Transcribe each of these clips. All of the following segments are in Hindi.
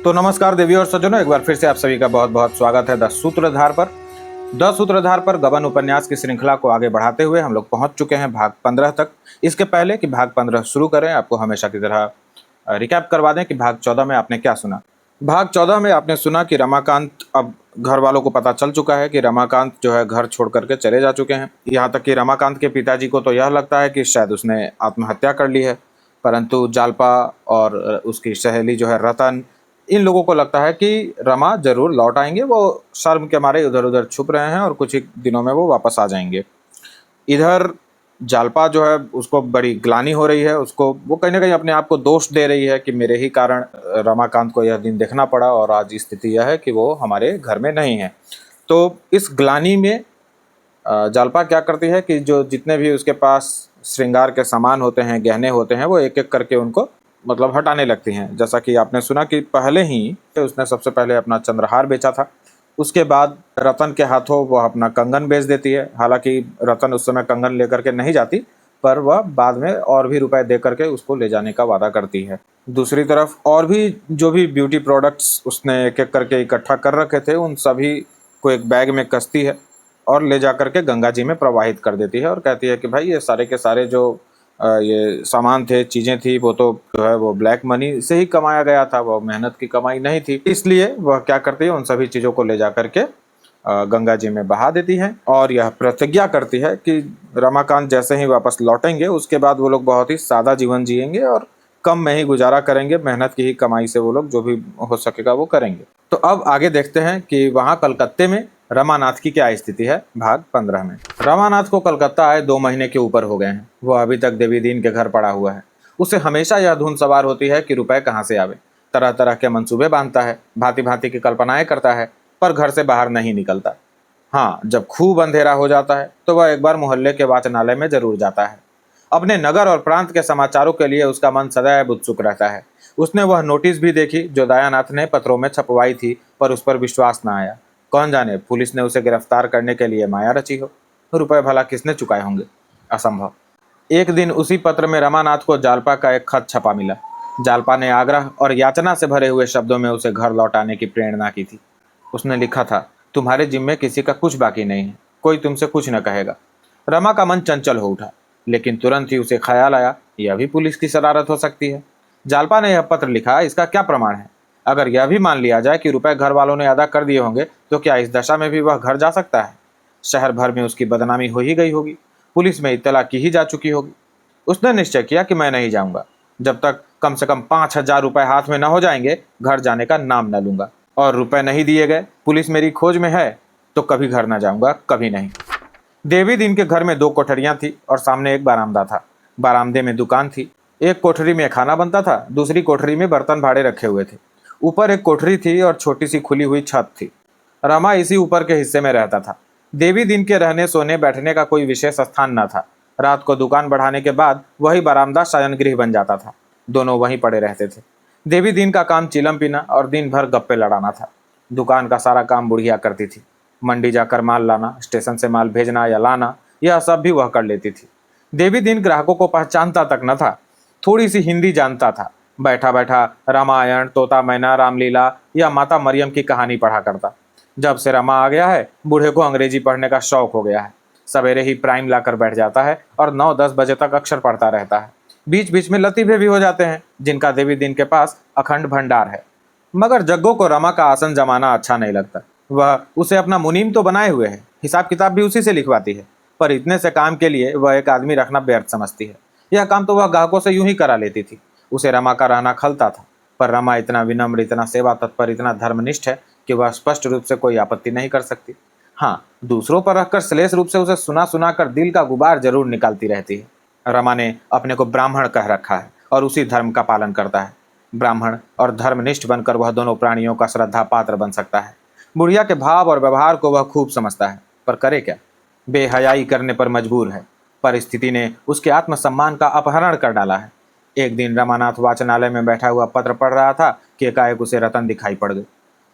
तो नमस्कार देवी और सज्जनों, एक बार फिर से आप सभी का बहुत बहुत स्वागत है द सूत्रधार पर। द सूत्रधार पर गबन उपन्यास की श्रृंखला को आगे बढ़ाते हुए हम लोग पहुंच चुके हैं भाग 15 तक। इसके पहले कि भाग 15 शुरू करें, आपको हमेशा की तरह रिकैप करवा दें कि भाग 14 में आपने क्या सुना। भाग 14 में आपने सुना कि रमाकांत, अब घर वालों को पता चल चुका है कि रमाकांत जो है घर छोड़ करके चले जा चुके हैं। यहाँ तक कि रमाकांत के पिताजी को तो यह लगता है कि शायद उसने आत्महत्या कर ली है, परंतु जालपा और उसकी सहेली जो है रतन, इन लोगों को लगता है कि रमा जरूर लौट आएंगे। वो शर्म के मारे उधर उधर छुप रहे हैं और कुछ ही दिनों में वो वापस आ जाएंगे। इधर जालपा जो है उसको बड़ी ग्लानि हो रही है, उसको वो कहीं ना कहीं अपने आप को दोष दे रही है कि मेरे ही कारण रमाकांत को यह दिन देखना पड़ा और आज स्थिति यह है कि वो हमारे घर में नहीं है। तो इस ग्लानि में जालपा क्या करती है कि जो जितने भी उसके पास श्रृंगार के सामान होते हैं, गहने होते हैं, वो एक एक करके उनको मतलब हटाने लगती हैं। जैसा कि आपने सुना कि पहले ही उसने सबसे पहले अपना चंद्रहार बेचा था, उसके बाद रतन के हाथों वह अपना कंगन बेच देती है। हालांकि रतन उस समय कंगन लेकर के नहीं जाती, पर वह बाद में और भी रुपए दे करके उसको ले जाने का वादा करती है। दूसरी तरफ और भी जो भी ब्यूटी प्रोडक्ट्स उसने एक एक करके इकट्ठा कर रखे थे, उन सभी को एक बैग में कसती है और ले जा करके गंगा जी में प्रवाहित कर देती है और कहती है कि भाई ये सारे के सारे जो ये सामान थे, चीज़ें थी, वो तो जो है वो ब्लैक मनी से ही कमाया गया था, वो मेहनत की कमाई नहीं थी। इसलिए वह क्या करती है, उन सभी चीज़ों को ले जा करके गंगा जी में बहा देती है और यह प्रतिज्ञा करती है कि रमाकांत जैसे ही वापस लौटेंगे उसके बाद वो लोग बहुत ही सादा जीवन जिएंगे और कम में ही गुजारा करेंगे, मेहनत की ही कमाई से वो लोग जो भी हो सकेगा वो करेंगे। तो अब आगे देखते हैं कि वहाँ कलकत्ते में रमानाथ की क्या स्थिति है। भाग 15 में रमानाथ को कलकत्ता आए 2 महीने के ऊपर हो गए हैं। वह अभी तक देवी दीन के घर पड़ा हुआ है। उसे हमेशा यह धुन सवार होती है कि रुपए कहाँ से आवे। तरह तरह के मंसूबे बांधता है, भांति भांति की कल्पनाएं करता है, पर घर से बाहर नहीं निकलता। हाँ, जब खूब अंधेरा हो जाता है तो वह एक बार मोहल्ले के वाचनालय में जरूर जाता है। अपने नगर और प्रांत के समाचारों के लिए उसका मन सदैव उत्सुक रहता है। उसने वह नोटिस भी देखी जो दयानाथ ने पत्रों में छपवाई थी, पर उस पर विश्वास न आया। कौन जाने पुलिस ने उसे गिरफ्तार करने के लिए माया रची हो। रुपए भला किसने चुकाए होंगे? असंभव। एक दिन उसी पत्र में रमानाथ को जालपा का एक खत छपा मिला। जालपा ने आग्रह और याचना से भरे हुए शब्दों में उसे घर लौटाने की प्रेरणा की थी। उसने लिखा था, तुम्हारे जिम्मे किसी का कुछ बाकी नहीं है, कोई तुमसे कुछ न कहेगा। रमा का मन चंचल हो उठा, लेकिन तुरंत ही उसे ख्याल आया, यह भी पुलिस की शरारत हो सकती है। जालपा ने यह पत्र लिखा, इसका क्या प्रमाण है? अगर यह भी मान लिया जाए कि रुपए घर वालों ने अदा कर दिए होंगे, तो क्या इस दशा में भी वह घर जा सकता है? शहर भर में उसकी बदनामी हो ही गई होगी, पुलिस में इत्तला की ही जा चुकी होगी। उसने निश्चय किया कि मैं नहीं जाऊंगा, जब तक कम से कम 5,000 रुपए हाथ में न हो जाएंगे, घर जाने का नाम न लूंगा। और रुपए नहीं दिए गए, पुलिस मेरी खोज में है, तो कभी घर न जाऊंगा, कभी नहीं। देवी दिन के घर में 2 कोठरियां थी और सामने एक बारामदा था। बारामदे में दुकान थी। एक कोठरी में खाना बनता था, दूसरी कोठरी में बर्तन भाड़े रखे हुए थे। ऊपर एक कोठरी थी और छोटी सी खुली हुई छत थी। रमा इसी ऊपर के हिस्से में रहता था। देवी दिन के रहने सोने बैठने का कोई विशेष स्थान न था। रात को दुकान बढ़ाने के बाद वही बरामदा शयन गृह बन जाता था। दोनों वहीं पड़े रहते थे। देवी दिन का काम चिलम पीना और दिन भर गप्पे लड़ाना था। दुकान का सारा काम बुढ़िया करती थी। मंडी जाकर माल लाना, स्टेशन से माल भेजना या लाना, यह सब भी वह कर लेती थी। देवी दिन ग्राहकों को पहचानता तक न था। थोड़ी सी हिंदी जानता था। बैठा बैठा रामायण, तोता मैना, रामलीला या माता मरियम की कहानी पढ़ा करता। जब से रमा आ गया है, बूढ़े को अंग्रेजी पढ़ने का शौक हो गया है। सवेरे ही प्राइम लाकर बैठ जाता है और 9-10 बजे तक अक्षर पढ़ता रहता है। बीच बीच में लतीफे भी हो जाते हैं, जिनका देवी दिन के पास अखंड भंडार है। मगर जग्गो को रमा का आसन जमाना अच्छा नहीं लगता। वह उसे अपना मुनीम तो बनाए हुए है, हिसाब किताब भी उसी से लिखवाती है, पर इतने से काम के लिए वह एक आदमी रखना व्यर्थ समझती है। यह काम तो वह ग्राहकों से यूं ही करा लेती थी। उसे रमा का रहना खलता था, पर रमा इतना विनम्र, इतना सेवा तत्पर, इतना धर्मनिष्ठ है कि वह स्पष्ट रूप से कोई आपत्ति नहीं कर सकती। हाँ, दूसरों पर रखकर श्लेष रूप से उसे सुना सुना कर दिल का गुबार जरूर निकालती रहती है। रमा ने अपने को ब्राह्मण कह रखा है और उसी धर्म का पालन करता है। ब्राह्मण और धर्मनिष्ठ बनकर वह दोनों प्राणियों का श्रद्धा पात्र बन सकता है। बुढ़िया के भाव और व्यवहार को वह खूब समझता है, पर करे क्या? बेहयाई करने पर मजबूर है। परिस्थिति ने उसके आत्मसम्मान का अपहरण कर डाला है। एक दिन रमानाथ वाचनालय में बैठा हुआ पत्र पढ़ रहा था कि एकाएक उसे रतन दिखाई पड़ गई।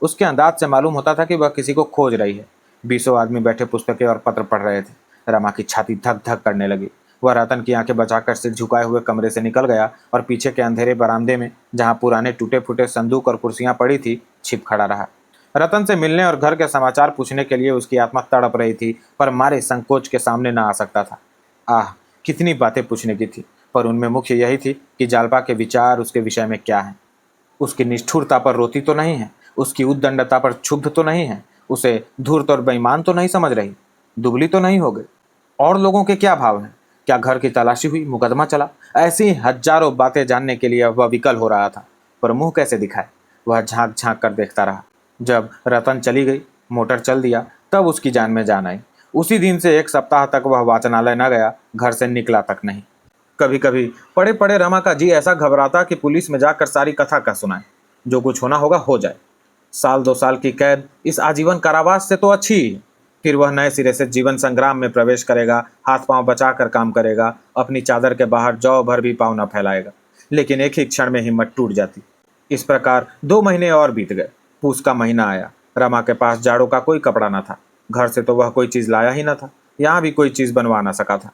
उसके अंदाज से मालूम होता था कि वह किसी को खोज रही है। 20 आदमी बैठे पुस्तकें और पत्र पढ़ रहे थे। रमा की छाती धक धक करने लगी। वह रतन की आंखें बचाकर सिर झुकाए हुए कमरे से निकल गया और पीछे के अंधेरे बरामदे में, जहां पुराने टूटे फूटे संदूक और कुर्सियां पड़ी थी, छिप खड़ा रहा। रतन से मिलने और घर के समाचार पूछने के लिए उसकी आत्मा तड़प रही थी, पर मारे संकोच के सामने न आ सकता था। आह, कितनी बातें पूछने की थी, पर उनमें मुख्य यही थी कि जालपा के विचार उसके विषय में क्या हैं। उसकी निष्ठुरता पर रोती तो नहीं है, उसकी उद्दंडता पर क्षुब्ध तो नहीं है, उसे धूर्त और बेईमान तो नहीं समझ रही, दुबली तो नहीं हो गई। और लोगों के क्या भाव हैं? क्या घर की तलाशी हुई, मुकदमा चला? ऐसी हजारों बातें जानने के लिए वह विकल हो रहा था, पर मुंह कैसे दिखाए? वह झांक झांक कर देखता रहा। जब रतन चली गई, मोटर चल दिया, तब उसकी जान में जान आई। उसी दिन से 1 सप्ताह तक वह वाचनालय न गया, घर से निकला तक नहीं। कभी कभी पड़े पड़े रमा का जी ऐसा घबराता कि पुलिस में जाकर सारी कथा कह सुनाए। जो कुछ होना होगा हो जाए। 1-2 साल की कैद इस आजीवन कारावास से तो अच्छी ही। फिर वह नए सिरे से जीवन संग्राम में प्रवेश करेगा, हाथ पांव बचा कर काम करेगा, अपनी चादर के बाहर जौ भर भी पांव न फैलाएगा। लेकिन एक ही क्षण में हिम्मत टूट जाती। इस प्रकार 2 महीने और बीत गए। पूस का महीना आया। रमा के पास जाड़ों का कोई कपड़ा न था। घर से तो वह कोई चीज लाया ही न था। यहाँ भी कोई चीज बनवा न सका था।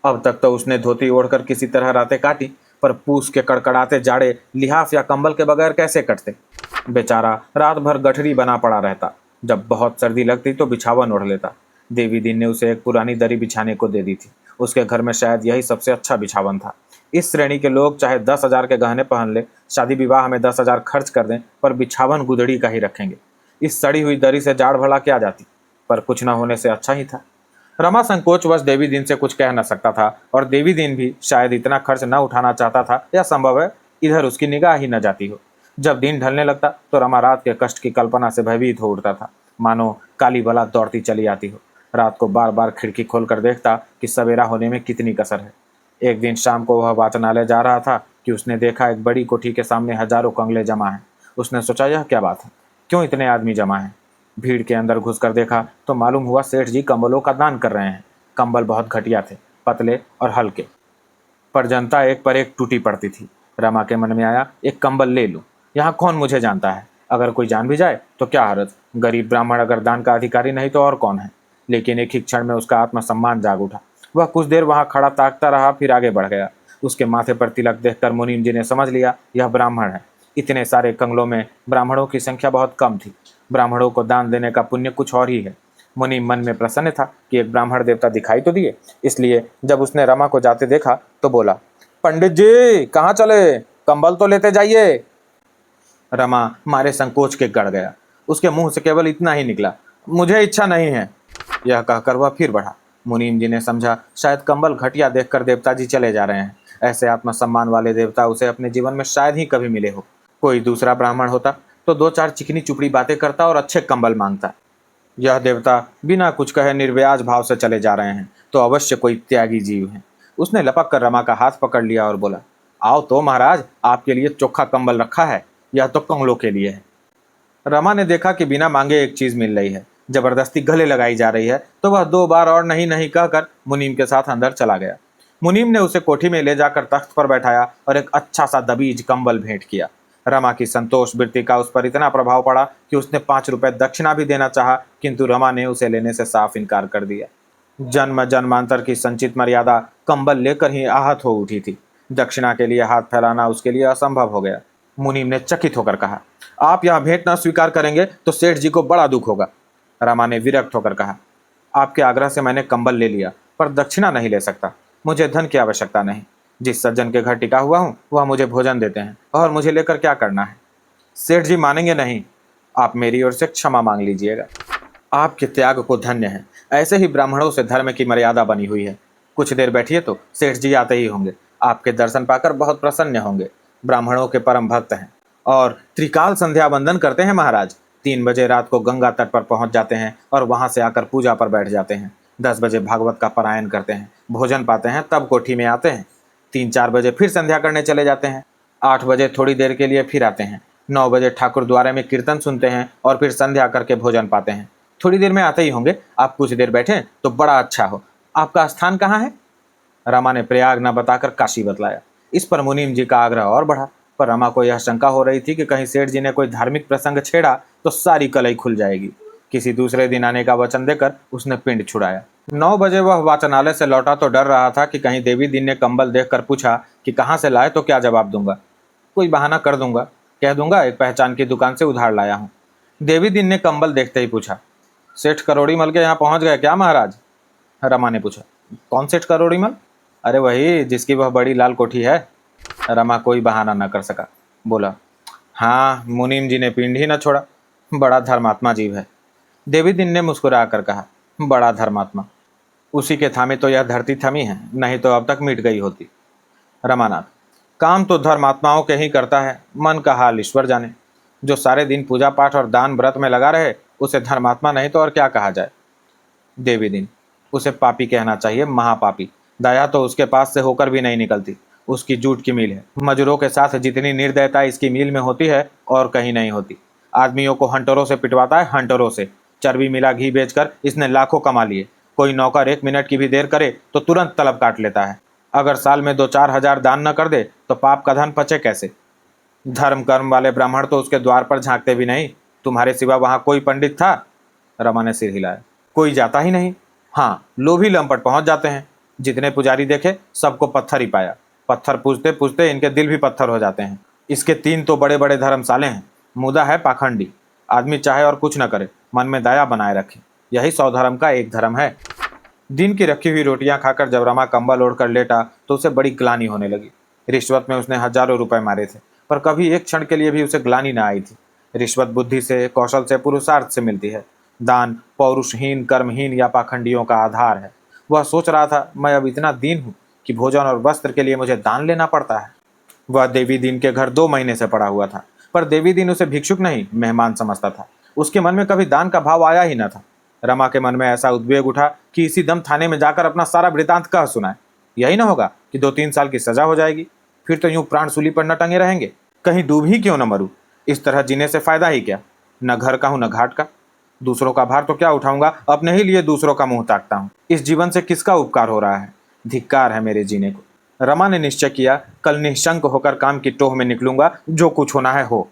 अब तक तो उसने धोती ओढ़कर किसी तरह रातें काटी, पर पूस के कड़कड़ाते जाड़े लिहाफ या कंबल के बगैर कैसे कटते। बेचारा रात भर गठरी बना पड़ा रहता। जब बहुत सर्दी लगती तो बिछावन ओढ़ लेता। देवी दिन ने उसे एक पुरानी दरी बिछाने को दे दी थी। उसके घर में शायद यही सबसे अच्छा बिछावन था। इस श्रेणी के लोग चाहे 10,000 के गहने पहन ले, शादी विवाह में 10,000 खर्च कर दें, पर बिछावन गुदड़ी का ही रखेंगे। इस सड़ी हुई दरी से जाड़ भला क्या जाती, पर कुछ न होने से अच्छा ही था। रमा संकोचवश देवी दिन से कुछ कह न सकता था, और देवी दिन भी शायद इतना खर्च न उठाना चाहता था, या संभव है इधर उसकी निगाह ही न जाती हो। जब दिन ढलने लगता तो रमा रात के कष्ट की कल्पना से भयभीत हो उठता था, मानो काली बला दौड़ती चली आती हो। रात को बार बार खिड़की खोलकर देखता कि सवेरा होने में कितनी कसर है। एक दिन शाम को वह वाचनालय जा रहा था कि उसने देखा एक बड़ी कोठी के सामने हजारों कंगले जमा हैं। उसने सोचा, यह क्या बात है, क्यों इतने आदमी जमा हैं? भीड़ के अंदर घुसकर देखा तो मालूम हुआ सेठ जी कंबलों का दान कर रहे हैं। कंबल बहुत घटिया थे, पतले और हल्के, पर जनता एक पर एक टूटी पड़ती थी। रमा के मन में आया, एक कंबल ले लूं। यहाँ कौन मुझे जानता है? अगर कोई जान भी जाए तो क्या हर्ज? गरीब ब्राह्मण अगर दान का अधिकारी नहीं तो और कौन है? लेकिन एक ही क्षण में उसका आत्मसम्मान जाग उठा। वह कुछ देर वहां खड़ा ताकता रहा, फिर आगे बढ़ गया। उसके माथे पर तिलक देखकर मुनीम जी ने समझ लिया, यह ब्राह्मण है। इतने सारे कंगलों में ब्राह्मणों की संख्या बहुत कम थी। ब्राह्मणों को दान देने का पुण्य कुछ और ही है। मुनीम मन में प्रसन्न था कि एक ब्राह्मण देवता दिखाई तो दिए। इसलिए जब उसने रमा को जाते देखा तो बोला, पंडित जी कहाँ चले? कंबल तो लेते जाइए। रमा मारे संकोच के गड़ गया। उसके मुंह से केवल इतना ही निकला, मुझे इच्छा नहीं है। यह कहकर वह फिर बढ़ा। मुनीम जी ने समझा, शायद कंबल घटिया देखकर देवता जी चले जा रहे हैं। ऐसे आत्मसम्मान वाले देवता उसे अपने जीवन में शायद ही कभी मिले हो। कोई दूसरा ब्राह्मण होता तो 2-4 चिकनी चुपड़ी बातें करता और अच्छे कंबल मांगता। यह देवता बिना कुछ कहे निर्व्याज भाव से चले जा रहे हैं, तो अवश्य कोई त्यागी जीव है। उसने लपक कर रमा का हाथ पकड़ लिया और बोला, आओ तो महाराज, आपके लिए चोखा कंबल रखा है, यह तो कंगलों के लिए है। रमा ने देखा कि बिना मांगे एक चीज मिल रही है, जबरदस्ती गले लगाई जा रही है, तो वह 2 बार और नहीं नहीं कहकर मुनीम के साथ अंदर चला गया। मुनीम ने उसे कोठी में ले जाकर तख्त पर बैठाया और एक अच्छा सा दबीज कंबल भेंट किया। रमा की संतोष वृत्ति का उस पर इतना प्रभाव पड़ा कि उसने 5 रुपए दक्षिणा भी देना चाहा, किंतु रमा ने उसे लेने से साफ इनकार कर दिया। जन्म जन्मांतर की संचित मर्यादा कंबल लेकर ही आहत हो उठी थी। दक्षिणा के लिए हाथ फैलाना उसके लिए असंभव हो गया। मुनीम ने चकित होकर कहा, आप यह भेंट न स्वीकार करेंगे तो सेठ जी को बड़ा दुख होगा। रमा ने विरक्त होकर कहा, आपके आग्रह से मैंने कंबल ले लिया, पर दक्षिणा नहीं ले सकता। मुझे धन की आवश्यकता नहीं। जिस सज्जन के घर टिका हुआ हूँ वह मुझे भोजन देते हैं, और मुझे लेकर क्या करना है? सेठ जी मानेंगे नहीं। आप मेरी ओर से क्षमा मांग लीजिएगा। आपके त्याग को धन्य है। ऐसे ही ब्राह्मणों से धर्म की मर्यादा बनी हुई है। कुछ देर बैठिए तो सेठ जी आते ही होंगे। आपके दर्शन पाकर बहुत प्रसन्न होंगे। ब्राह्मणों के परम भक्त हैं और त्रिकाल संध्या वंदन करते हैं महाराज। 3 बजे रात को गंगा तट पर पहुंच जाते हैं और वहां से आकर पूजा पर बैठ जाते हैं। 10 बजे भागवत का पारायण करते हैं, भोजन पाते हैं, तब कोठी में आते हैं। 3-4 बजे फिर संध्या करने चले जाते हैं। 8 बजे थोड़ी देर के लिए फिर आते हैं। 9 बजे ठाकुर द्वारे में कीर्तन सुनते हैं और फिर संध्या करके भोजन पाते हैं। थोड़ी देर में आते ही होंगे। आप कुछ देर बैठें तो बड़ा अच्छा हो। आपका स्थान कहाँ है? रमा ने प्रयाग न बताकर काशी बतलाया। इस पर मुनीम जी का आग्रह और बढ़ा, पर रमा को यह शंका हो रही थी कि कहीं सेठ जी ने कोई धार्मिक प्रसंग छेड़ा तो सारी कलई खुल जाएगी। किसी दूसरे दिन आने का वचन देकर उसने पिंड छुड़ाया। 9 बजे वह वाचनालय से लौटा तो डर रहा था कि कहीं देवी दीन ने कंबल देखकर पूछा कि कहाँ से लाए तो क्या जवाब दूंगा। कोई बहाना कर दूंगा, कह दूंगा एक पहचान की दुकान से उधार लाया हूँ। देवी दीन ने कंबल देखते ही पूछा, सेठ करोड़ीमल के यहाँ पहुंच गए क्या महाराज? रमा ने पूछा, कौन सेठ करोड़ीमल? अरे वही जिसकी वह बड़ी लाल कोठी है। रमा कोई बहाना न कर सका, बोला, हाँ मुनीम जी ने पिंड ही न छोड़ा, बड़ा धर्मात्मा जीव है। देवी दिन ने मुस्कुरा कर कहा, बड़ा धर्मात्मा, उसी के थामे तो यह धरती थमी है, नहीं तो अब तक मिट गई होती। रमानाथ, काम तो धर्मात्माओं के ही करता है, मन का हाल ईश्वर जाने। जो सारे दिन पूजा पाठ और दान व्रत में लगा रहे उसे धर्मात्मा नहीं तो और क्या कहा जाए। देवी दिन, उसे पापी कहना चाहिए, महापापी। दया तो उसके पास से होकर भी नहीं निकलती, उसकी जूट की मील है। मजूरों के साथ जितनी निर्दयता इसकी मील में होती है और कहीं नहीं होती। आदमियों को हंटरों से पिटवाता है, हंटरों से। चर्बी मिला घी बेचकर इसने लाखों कमा लिए। कोई नौकर 1 मिनट की भी देर करे तो तुरंत तलब काट लेता है। अगर साल में 2-4 हजार दान न कर दे तो पाप का धन पचे कैसे? धर्म कर्म वाले ब्राह्मण तो उसके द्वार पर झांकते भी नहीं। तुम्हारे सिवा वहां कोई पंडित था? रमा ने सिर हिलाया, कोई जाता ही नहीं। हाँ, लोभी लंपट पहुंच जाते हैं। जितने पुजारी देखे सबको पत्थर ही पाया। पत्थर पूजते पूजते इनके दिल भी पत्थर हो जाते हैं। इसके 3 तो बड़े बड़े धर्मशाले हैं। मुदा है पाखंडी। आदमी चाहे और कुछ न करे, मन में दया बनाए रखे, यही 100 धर्म का एक धर्म है। दिन की रखी हुई रोटियां खाकर जब रमा कंबल ओढ़कर लेटा तो उसे बड़ी ग्लानि होने लगी। रिश्वत में उसने हजारों रुपए मारे थे, पर कभी एक क्षण के लिए भी उसे ग्लानि न आई थी। रिश्वत बुद्धि से, कौशल से, पुरुषार्थ से मिलती है। दान पौरुषहीन, कर्महीन या पाखंडियों का आधार है। वह सोच रहा था, मैं अब इतना दीन हूँ कि भोजन और वस्त्र के लिए मुझे दान लेना पड़ता है। वह देवी दीन के घर 2 महीने से पड़ा हुआ था, पर देवी दीन उसे भिक्षुक नहीं, मेहमान समझता था। उसके मन में कभी दान का भाव आया ही न था। रमा के मन में ऐसा उद्वेग उठा कि इसी दम थाने में जाकर अपना सारा वृतांत कह सुनाए। यही न होगा कि 2-3 साल की सजा हो जाएगी, फिर तो यूं प्राण सूली पर न टंगे रहेंगे। कहीं डूब ही क्यों न मरूं। इस तरह जीने से फायदा ही क्या? न घर का हूं न घाट का। दूसरों का भार तो क्या उठाऊंगा, अपने ही लिए दूसरों का मुंह ताकता हूं। इस जीवन से किसका उपकार हो रहा है? धिक्कार है मेरे जीने को। रमा ने निश्चय किया, कल निशंक होकर काम की टोह में निकलूंगा, जो कुछ होना है हो।